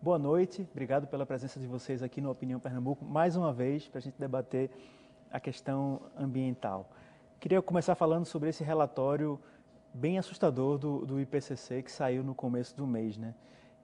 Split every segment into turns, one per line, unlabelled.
Boa noite, obrigado pela presença de vocês aqui no Opinião Pernambuco, mais uma vez, para a gente debater a questão ambiental. Queria começar falando sobre esse relatório bem assustador do IPCC que saiu no começo do mês, né?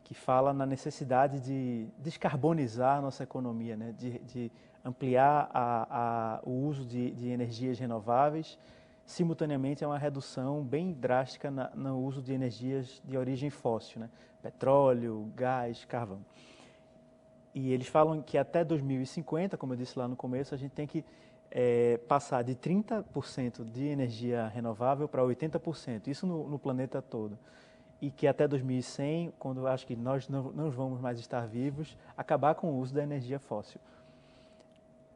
Que fala na necessidade de descarbonizar a nossa economia, né? De ampliar o uso de energias renováveis, simultaneamente a uma redução bem drástica no uso de energias de origem fóssil, né? Petróleo, gás, carvão. E eles falam que até 2050, como eu disse lá no começo, a gente tem que passar de 30% de energia renovável para 80%, isso no planeta todo. E que até 2100, quando acho que nós não vamos mais estar vivos, acabar com o uso da energia fóssil.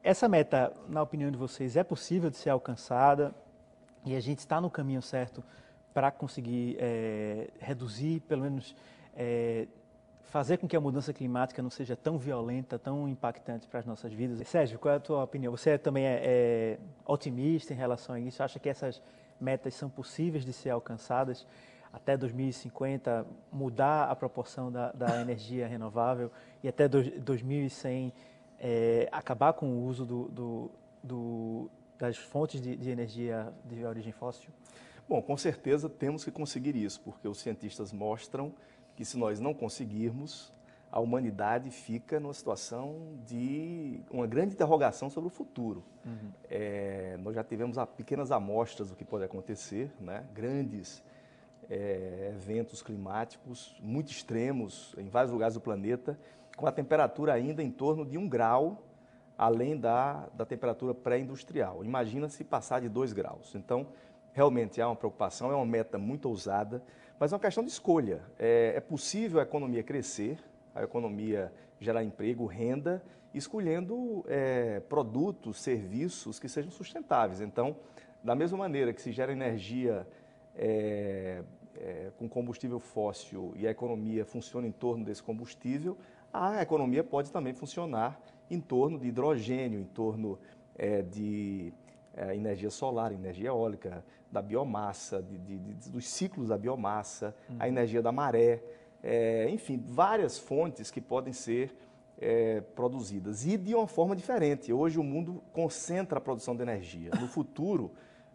Essa meta, na opinião de vocês, é possível de ser alcançada e a gente está no caminho certo para conseguir reduzir, pelo menos fazer com que a mudança climática não seja tão violenta, tão impactante para as nossas vidas? Sérgio, qual é a tua opinião? Você também é otimista em relação a isso? Acha que essas metas são possíveis de ser alcançadas até 2050, mudar a proporção da energia renovável e até 2100 acabar com o uso das fontes de energia de origem fóssil?
Bom, com certeza temos que conseguir isso, porque os cientistas mostram que se nós não conseguirmos, a humanidade fica numa situação de uma grande interrogação sobre o futuro. Uhum. Nós já tivemos pequenas amostras do que pode acontecer, né? Grandes eventos climáticos muito extremos em vários lugares do planeta, com a temperatura ainda em torno de 1 grau, além da temperatura pré-industrial. Imagina se passar de 2 graus. Então, realmente há uma preocupação, é uma meta muito ousada, mas é uma questão de escolha. É possível a economia crescer, a economia gerar emprego, renda, escolhendo produtos, serviços que sejam sustentáveis. Então, da mesma maneira que se gera energia com combustível fóssil e a economia funciona em torno desse combustível, a economia pode também funcionar em torno de hidrogênio, em torno de energia solar, energia eólica, da biomassa, dos ciclos da biomassa, a energia da maré, enfim, várias fontes que podem ser produzidas e de uma forma diferente. Hoje o mundo concentra a produção de energia. No futuro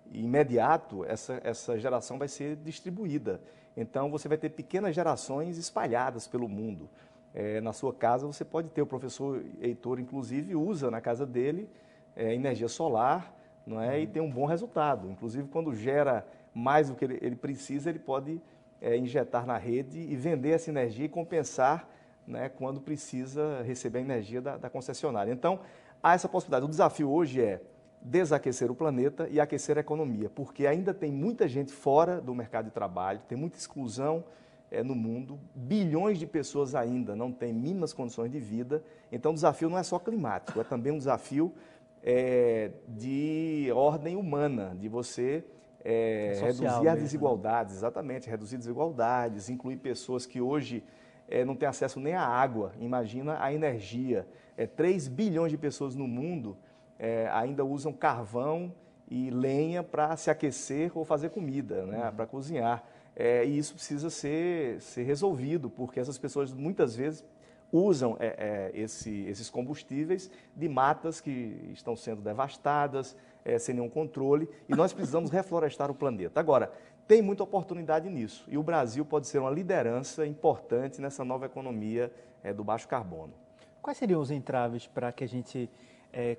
imediato, essa geração vai ser distribuída. Então você vai ter pequenas gerações espalhadas pelo mundo. Na sua casa você pode ter, o professor Heitor inclusive usa na casa dele energia solar, não é? E tem um bom resultado. Inclusive, quando gera mais do que ele precisa, ele pode injetar na rede e vender essa energia e compensar, né, quando precisa receber a energia da concessionária. Então, há essa possibilidade. O desafio hoje é desaquecer o planeta e aquecer a economia, porque ainda tem muita gente fora do mercado de trabalho, tem muita exclusão no mundo, bilhões de pessoas ainda não têm mínimas condições de vida. Então, o desafio não é só climático, é também um desafio de ordem humana, de você reduzir as desigualdades, exatamente, reduzir desigualdades, incluir pessoas que hoje não têm acesso nem à água, imagina a energia. 3 bilhões de pessoas no mundo ainda usam carvão e lenha para se aquecer ou fazer comida, né, para cozinhar. E isso precisa ser resolvido, porque essas pessoas muitas vezes usam esses combustíveis de matas que estão sendo devastadas, sem nenhum controle, e nós precisamos reflorestar o planeta. Agora, tem muita oportunidade nisso, e o Brasil pode ser uma liderança importante nessa nova economia do baixo carbono.
Quais seriam os entraves para que a gente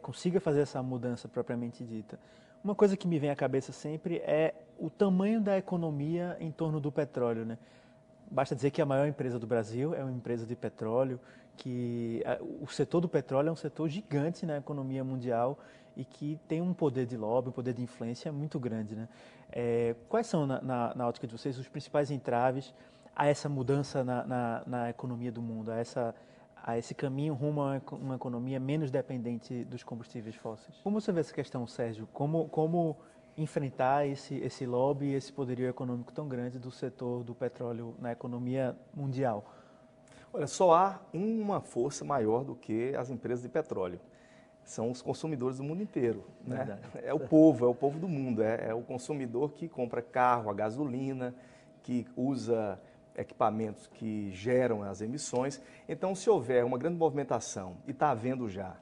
consiga fazer essa mudança propriamente dita? Uma coisa que me vem à cabeça sempre é o tamanho da economia em torno do petróleo, né? Basta dizer que a maior empresa do Brasil é uma empresa de petróleo, que o setor do petróleo é um setor gigante na economia mundial e que tem um poder de lobby, um poder de influência muito grande, né? Quais são, na ótica de vocês, os principais entraves a essa mudança na economia do mundo, a esse caminho rumo a uma economia menos dependente dos combustíveis fósseis? Como você vê essa questão, Sérgio? Como enfrentar esse lobby, esse poderio econômico tão grande do setor do petróleo na economia mundial?
Olha, só há uma força maior do que as empresas de petróleo. São os consumidores do mundo inteiro, né? É o povo do mundo, é o consumidor que compra carro, a gasolina, que usa equipamentos que geram as emissões. Então, se houver uma grande movimentação, e está havendo já,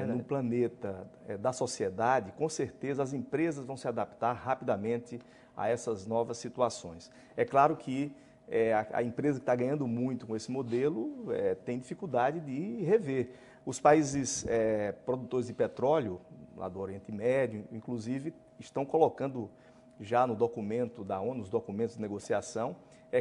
no planeta da sociedade, com certeza as empresas vão se adaptar rapidamente a essas novas situações. É claro que a empresa que está ganhando muito com esse modelo tem dificuldade de rever. Os países produtores de petróleo, lá do Oriente Médio, inclusive, estão colocando já no documento da ONU, nos documentos de negociação,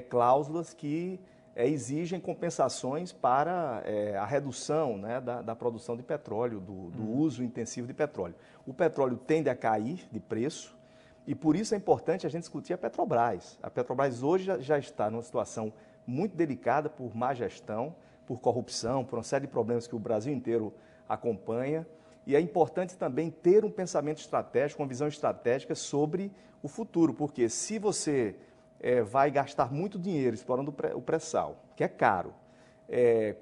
cláusulas que exigem compensações para a redução, né, da produção de petróleo, do uso intensivo de petróleo. O petróleo tende a cair de preço e por isso é importante a gente discutir a Petrobras. A Petrobras hoje já está numa situação muito delicada por má gestão, por corrupção, por uma série de problemas que o Brasil inteiro acompanha. E é importante também ter um pensamento estratégico, uma visão estratégica sobre o futuro, porque se você vai gastar muito dinheiro explorando o pré-sal, que é caro,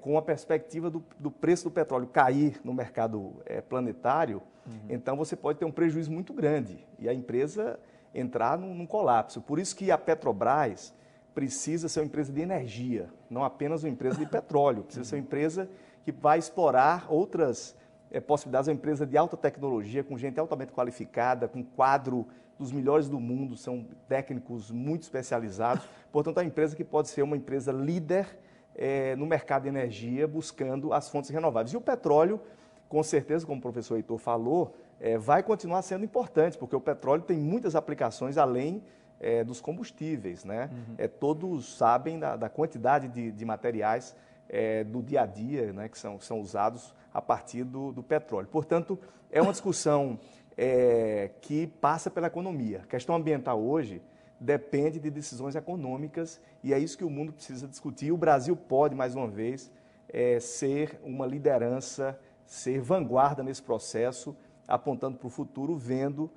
com a perspectiva do preço do petróleo cair no mercado planetário, então você pode ter um prejuízo muito grande e a empresa entrar num colapso. Por isso que a Petrobras precisa ser uma empresa de energia, não apenas uma empresa de petróleo, precisa ser uma empresa que vai explorar outras possibilidades, uma empresa de alta tecnologia, com gente altamente qualificada, com quadro dos melhores do mundo, são técnicos muito especializados. Portanto, é uma empresa que pode ser uma empresa líder no mercado de energia, buscando as fontes renováveis. E o petróleo, com certeza, como o professor Heitor falou, vai continuar sendo importante, porque o petróleo tem muitas aplicações além dos combustíveis, né? Todos sabem da quantidade de materiais do dia a dia, né, que são usados a partir do petróleo. Portanto, é uma discussão que passa pela economia. A questão ambiental hoje depende de decisões econômicas e é isso que o mundo precisa discutir. E o Brasil pode, mais uma vez, ser uma liderança, ser vanguarda nesse processo, apontando para o futuro, vendo,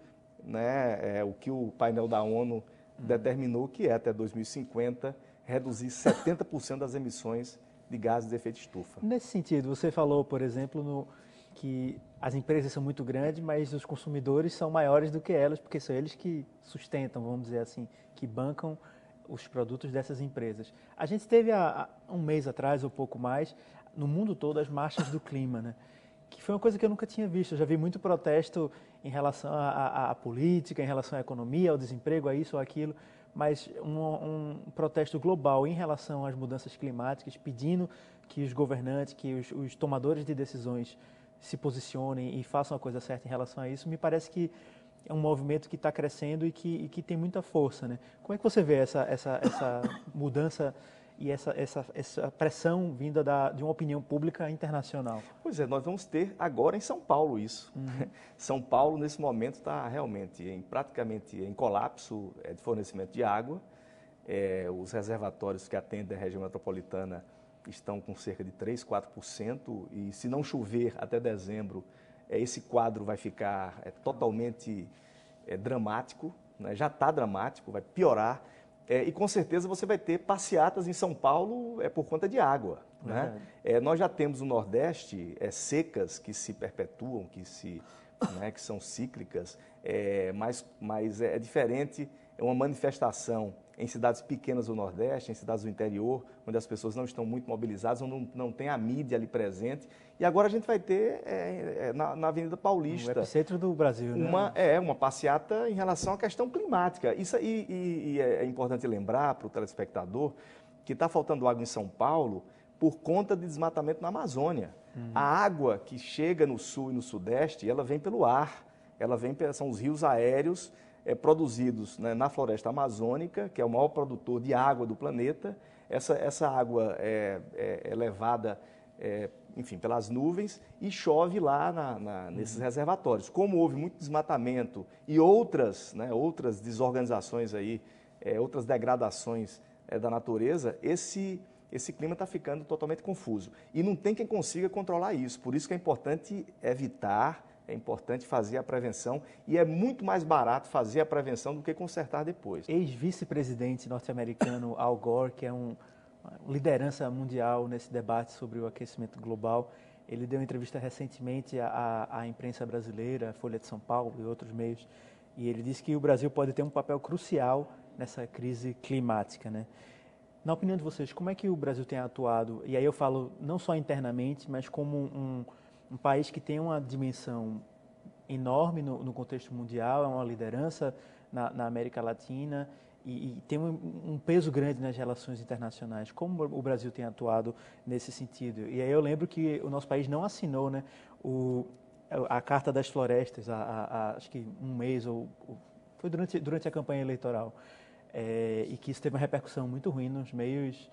né, o que o painel da ONU determinou, que é até 2050, reduzir 70% das emissões de gases de efeito estufa.
Nesse sentido, você falou, por exemplo, que as empresas são muito grandes, mas os consumidores são maiores do que elas, porque são eles que sustentam, vamos dizer assim, que bancam os produtos dessas empresas. A gente teve há um mês atrás, ou pouco mais, no mundo todo, as marchas do clima, né? Que foi uma coisa que eu nunca tinha visto. Eu já vi muito protesto em relação à política, em relação à economia, ao desemprego, a isso ou aquilo, mas um protesto global em relação às mudanças climáticas, pedindo que os governantes, que os tomadores de decisões se posicionem e façam a coisa certa em relação a isso, me parece que é um movimento que está crescendo e que tem muita força, né? Como é que você vê essa mudança e essa pressão vinda de uma opinião pública internacional?
Pois é, nós vamos ter agora em São Paulo isso. São Paulo, nesse momento, está realmente praticamente em colapso de fornecimento de água. Os reservatórios que atendem a região metropolitana estão com cerca de 3%, 4%, e se não chover até dezembro, esse quadro vai ficar totalmente dramático, né? Já está dramático, vai piorar. E com certeza você vai ter passeatas em São Paulo por conta de água. Né? Nós já temos no Nordeste secas que se perpetuam, que são cíclicas, mas é diferente, é uma manifestação em cidades pequenas do Nordeste, em cidades do interior, onde as pessoas não estão muito mobilizadas, onde não tem a mídia ali presente. E agora a gente vai ter na Avenida Paulista...
O epicentro do Brasil, né?
Uma passeata em relação à questão climática. Isso e é importante lembrar para o telespectador que está faltando água em São Paulo por conta de desmatamento na Amazônia. A água que chega no sul e no sudeste, ela vem pelo ar, são os rios aéreos produzidos, né, na floresta amazônica, que é o maior produtor de água do planeta. Essa água é levada, enfim, pelas nuvens e chove lá nesses reservatórios. Como houve muito desmatamento e outras desorganizações aí, outras degradações da natureza, esse clima está ficando totalmente confuso. E não tem quem consiga controlar isso. Por isso que é importante evitar, é importante fazer a prevenção e é muito mais barato fazer a prevenção do que consertar depois.
Ex-vice-presidente norte-americano Al Gore, que é uma liderança mundial nesse debate sobre o aquecimento global, ele deu uma entrevista recentemente à imprensa brasileira, Folha de São Paulo e outros meios, e ele disse que o Brasil pode ter um papel crucial nessa crise climática, né? Na opinião de vocês, como é que o Brasil tem atuado? E aí eu falo não só internamente, mas como um país que tem uma dimensão enorme no contexto mundial, é uma liderança na América Latina e tem um peso grande nas relações internacionais. Como o Brasil tem atuado nesse sentido? E aí eu lembro que o nosso país não assinou, né, a Carta das Florestas, acho que um mês, foi durante a campanha eleitoral. E que isso teve uma repercussão muito ruim nos meios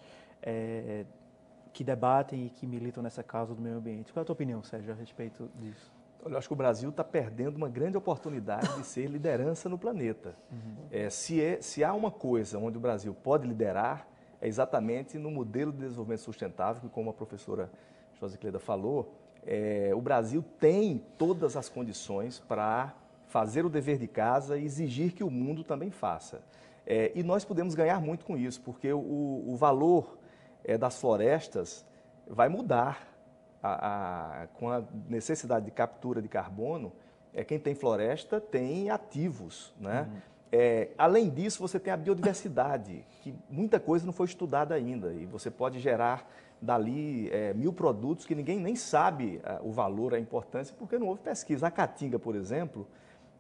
que debatem e que militam nessa causa do meio ambiente. Qual é a tua opinião, Sérgio, a respeito disso?
Olha, eu acho que o Brasil está perdendo uma grande oportunidade de ser liderança no planeta. Uhum. Se há uma coisa onde o Brasil pode liderar, é exatamente no modelo de desenvolvimento sustentável, que, como a professora Josicleda falou, o Brasil tem todas as condições para fazer o dever de casa e exigir que o mundo também faça. E nós podemos ganhar muito com isso, porque o valor das florestas vai mudar com a necessidade de captura de carbono. Quem tem floresta tem ativos, né? Uhum. Além disso, você tem a biodiversidade, que muita coisa não foi estudada ainda, e você pode gerar dali 1000 produtos que ninguém nem sabe o valor, a importância, porque não houve pesquisa. A caatinga, por exemplo,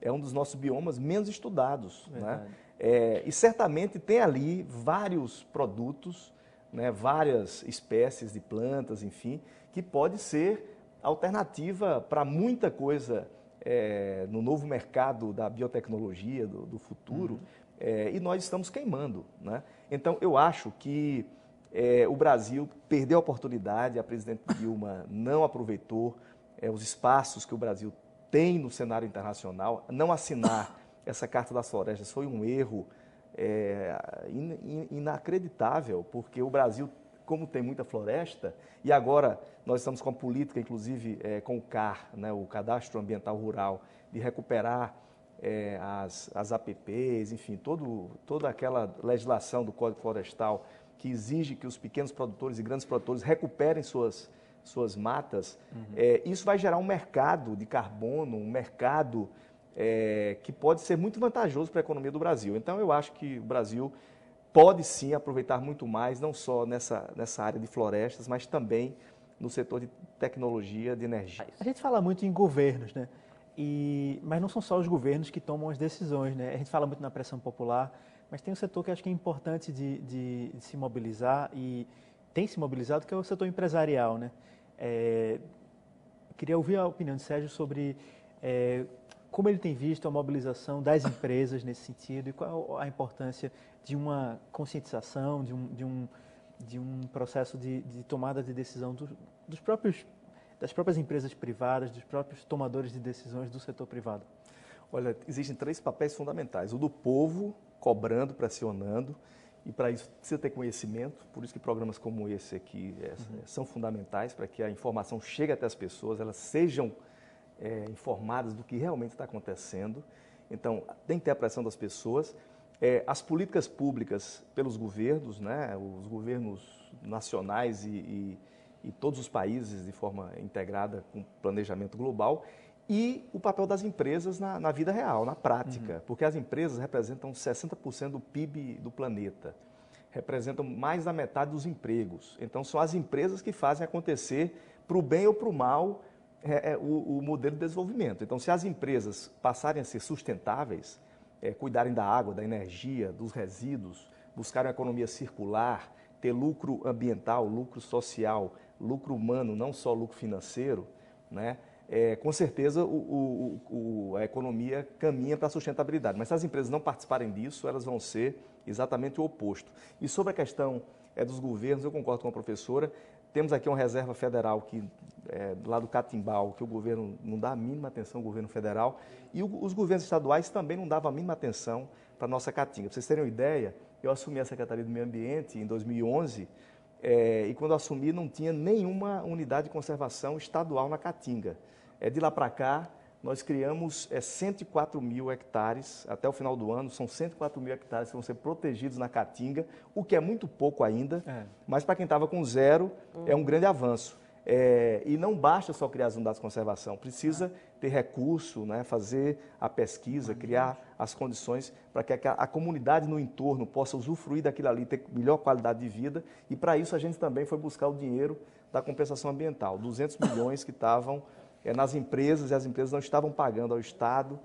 é um dos nossos biomas menos estudados, né? E certamente tem ali vários produtos, né, várias espécies de plantas, enfim, que pode ser alternativa para muita coisa no novo mercado da biotecnologia, do futuro, e nós estamos queimando, né? Então, eu acho que o Brasil perdeu a oportunidade, a presidente Dilma não aproveitou os espaços que o Brasil tem no cenário internacional. Não assinar essa Carta das Florestas foi um erro inacreditável, porque o Brasil, como tem muita floresta, e agora nós estamos com a política, inclusive com o CAR, né, o Cadastro Ambiental Rural, de recuperar as APPs, enfim, toda aquela legislação do Código Florestal que exige que os pequenos produtores e grandes produtores recuperem suas matas. Isso vai gerar um mercado de carbono, um mercado que pode ser muito vantajoso para a economia do Brasil. Então, eu acho que o Brasil pode sim aproveitar muito mais, não só nessa área de florestas, mas também no setor de tecnologia, de energia.
A gente fala muito em governos, né? Mas não são só os governos que tomam as decisões, né? A gente fala muito na pressão popular, mas tem um setor que acho que é importante de se mobilizar e tem se mobilizado, que é o setor empresarial, né? Queria ouvir a opinião de Sérgio sobre como ele tem visto a mobilização das empresas nesse sentido e qual a importância de uma conscientização, de um processo de tomada de decisão das próprias empresas privadas, dos próprios tomadores de decisões do setor privado.
Olha, existem 3 papéis fundamentais. O do povo, cobrando, pressionando, e para isso precisa ter conhecimento, por isso que programas como esse aqui são fundamentais para que a informação chegue até as pessoas, elas sejam informadas do que realmente está acontecendo. Então, tem que ter a pressão das pessoas. As políticas públicas pelos governos, né, os governos nacionais e todos os países de forma integrada com planejamento global, e o papel das empresas na vida real, na prática, porque as empresas representam 60% do PIB do planeta, representam mais da metade dos empregos. Então, são as empresas que fazem acontecer, para o bem ou para o mal, o modelo de desenvolvimento. Então, se as empresas passarem a ser sustentáveis, cuidarem da água, da energia, dos resíduos, buscarem uma economia circular, ter lucro ambiental, lucro social, lucro humano, não só lucro financeiro, né? Com certeza a economia caminha para a sustentabilidade. Mas se as empresas não participarem disso, elas vão ser exatamente o oposto. E sobre a questão dos governos, eu concordo com a professora. Temos aqui uma reserva federal lá do Catimbau, que o governo não dá a mínima atenção ao governo federal, e os governos estaduais também não davam a mínima atenção para a nossa Caatinga. Para vocês terem uma ideia, eu assumi a Secretaria do Meio Ambiente em 2011, e quando assumi não tinha nenhuma unidade de conservação estadual na Caatinga. De lá para cá, nós criamos 104 mil hectares, até o final do ano, são 104 mil hectares que vão ser protegidos na Caatinga, o que é muito pouco ainda, mas para quem estava com 0, é um grande avanço. E não basta só criar as unidades de conservação, precisa ter recurso, né, fazer a pesquisa, criar as condições para que a comunidade no entorno possa usufruir daquilo ali, ter melhor qualidade de vida. E para isso a gente também foi buscar o dinheiro da compensação ambiental, 200 milhões que estavam nas empresas, e as empresas não estavam pagando ao Estado.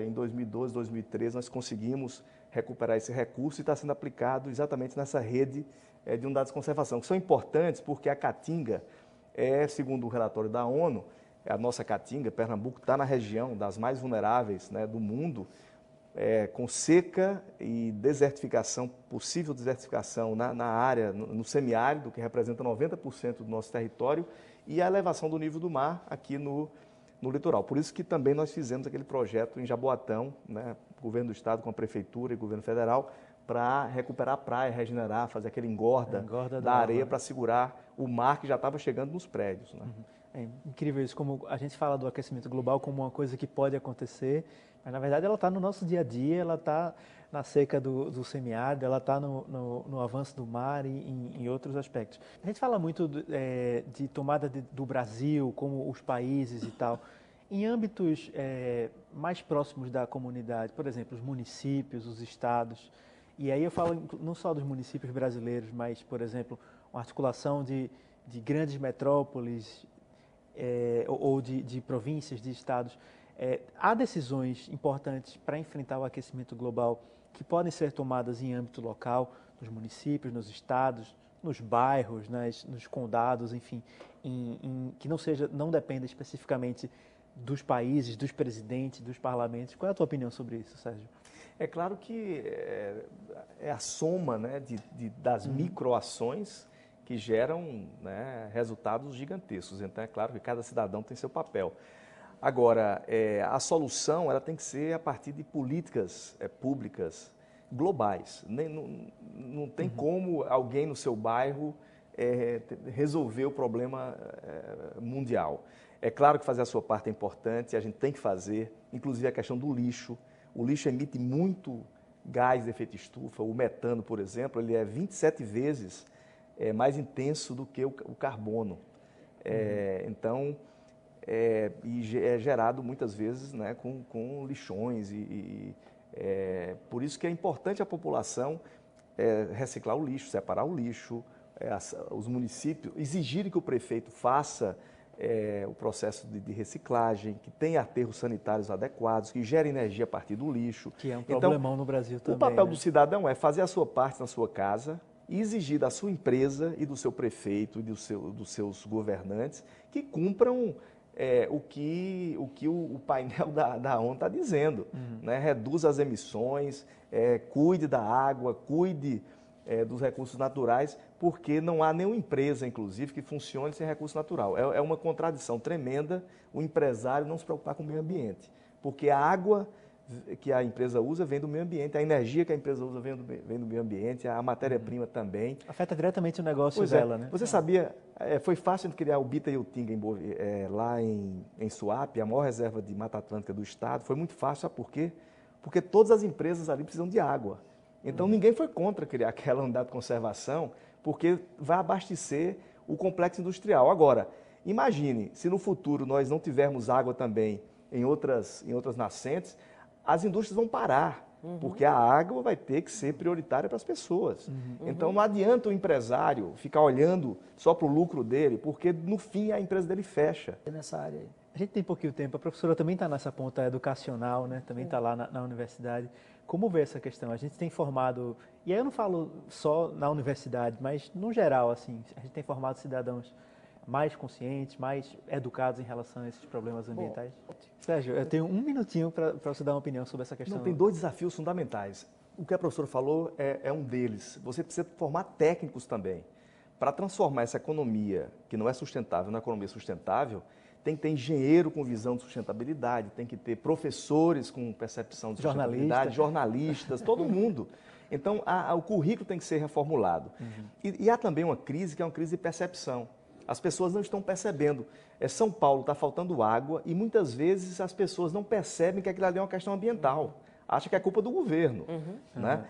Em 2012, 2013, nós conseguimos recuperar esse recurso e está sendo aplicado exatamente nessa rede de unidades de conservação, que são importantes porque a Caatinga segundo o relatório da ONU, a nossa Caatinga, Pernambuco, está na região das mais vulneráveis, né, do mundo, com seca e desertificação, possível desertificação na área, no semiárido, que representa 90% do nosso território, e a elevação do nível do mar aqui no litoral. Por isso que também nós fizemos aquele projeto em Jaboatão, né, governo do estado com a prefeitura e governo federal, para recuperar a praia, regenerar, fazer aquele engorda da areia para segurar o mar que já estava chegando nos prédios. Né?
É incrível isso, como a gente fala do aquecimento global como uma coisa que pode acontecer, mas na verdade ela está no nosso dia a dia, ela está na seca do semiárido, ela está no avanço do mar e em outros aspectos. A gente fala muito de tomada do Brasil, como os países e tal. Em âmbitos mais próximos da comunidade, por exemplo, os municípios, os estados, e aí eu falo não só dos municípios brasileiros, mas, por exemplo, uma articulação de grandes metrópoles ou de províncias, de estados. Há decisões importantes para enfrentar o aquecimento global que podem ser tomadas em âmbito local, nos municípios, nos estados, nos bairros, nos condados, enfim, que não dependa especificamente dos países, dos presidentes, dos parlamentos. Qual é a tua opinião sobre isso, Sérgio?
É claro que é a soma, né, das microações que geram, né, resultados gigantescos. Então, é claro que cada cidadão tem seu papel. Agora, a solução ela tem que ser a partir de políticas públicas globais. Não tem como alguém no seu bairro resolver o problema mundial. É claro que fazer a sua parte é importante, a gente tem que fazer, inclusive a questão do lixo. O lixo emite muito gás de efeito estufa. O metano, por exemplo, ele é 27 vezes mais intenso do que o carbono. Então, e é gerado muitas vezes, né, com lixões. Por isso que é importante a população reciclar o lixo, separar o lixo, os municípios exigirem que o prefeito faça o processo de reciclagem, que tenha aterros sanitários adequados, que gere energia a partir do lixo.
Que é um problemão no Brasil também.
O papel do cidadão é fazer a sua parte na sua casa e exigir da sua empresa e do seu prefeito e dos seus governantes que cumpram o que o painel da ONU está dizendo. Né? Reduza as emissões, cuide da água, cuide dos recursos naturais, porque não há nenhuma empresa, inclusive, que funcione sem recurso natural. É uma contradição tremenda o empresário não se preocupar com o meio ambiente, porque a água que a empresa usa vem do meio ambiente, a energia que a empresa usa vem do meio ambiente, a matéria-prima também.
Afeta diretamente o negócio dela, né?
Você sabia, foi fácil de criar o Bita e o Tinga lá em Suape, a maior reserva de Mata Atlântica do estado. Foi muito fácil, sabe por quê? Porque todas as empresas ali precisam de água. Então, ninguém foi contra criar aquela unidade de conservação, porque vai abastecer o complexo industrial. Agora, imagine, se no futuro nós não tivermos água também em outras nascentes, as indústrias vão parar, porque a água vai ter que ser prioritária para as pessoas. Então, não adianta o empresário ficar olhando só para o lucro dele, porque, no fim, a empresa dele fecha.
Nessa área aí. A gente tem pouquinho tempo, a professora também está nessa ponta educacional, né? Também está lá na universidade. Como vê essa questão? A gente tem formado, e aí eu não falo só na universidade, mas no geral, assim, a gente tem formado cidadãos mais conscientes, mais educados em relação a esses problemas ambientais. Sérgio, eu tenho um minutinho para você dar uma opinião sobre essa questão.
Não, tem 2 desafios fundamentais. O que a professora falou é um deles. Você precisa formar técnicos também. Para transformar essa economia, que não é sustentável, numa economia sustentável, tem que ter engenheiro com visão de sustentabilidade, tem que ter professores com percepção de sustentabilidade, jornalistas, todo mundo. Então, o currículo tem que ser reformulado. E há também uma crise, que é uma crise de percepção. As pessoas não estão percebendo. São Paulo está faltando água e muitas vezes as pessoas não percebem que aquilo ali é uma questão ambiental. Acham que é culpa do governo. Né?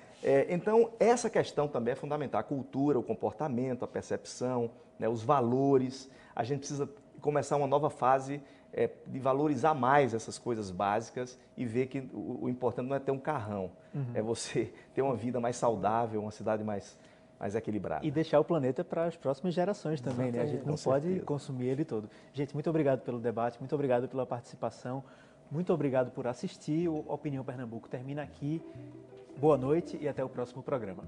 Então, essa questão também é fundamental. A cultura, o comportamento, a percepção, né, os valores. A gente precisa começar uma nova fase de valorizar mais essas coisas básicas e ver que o importante não é ter um carrão, é você ter uma vida mais saudável, uma cidade mais equilibrada.
E deixar o planeta para as próximas gerações também, né? A gente não pode
certeza.
consumir ele todo. Gente, muito obrigado pelo debate, muito obrigado pela participação, muito obrigado por assistir. O Opinião Pernambuco termina aqui. Boa noite e até o próximo programa.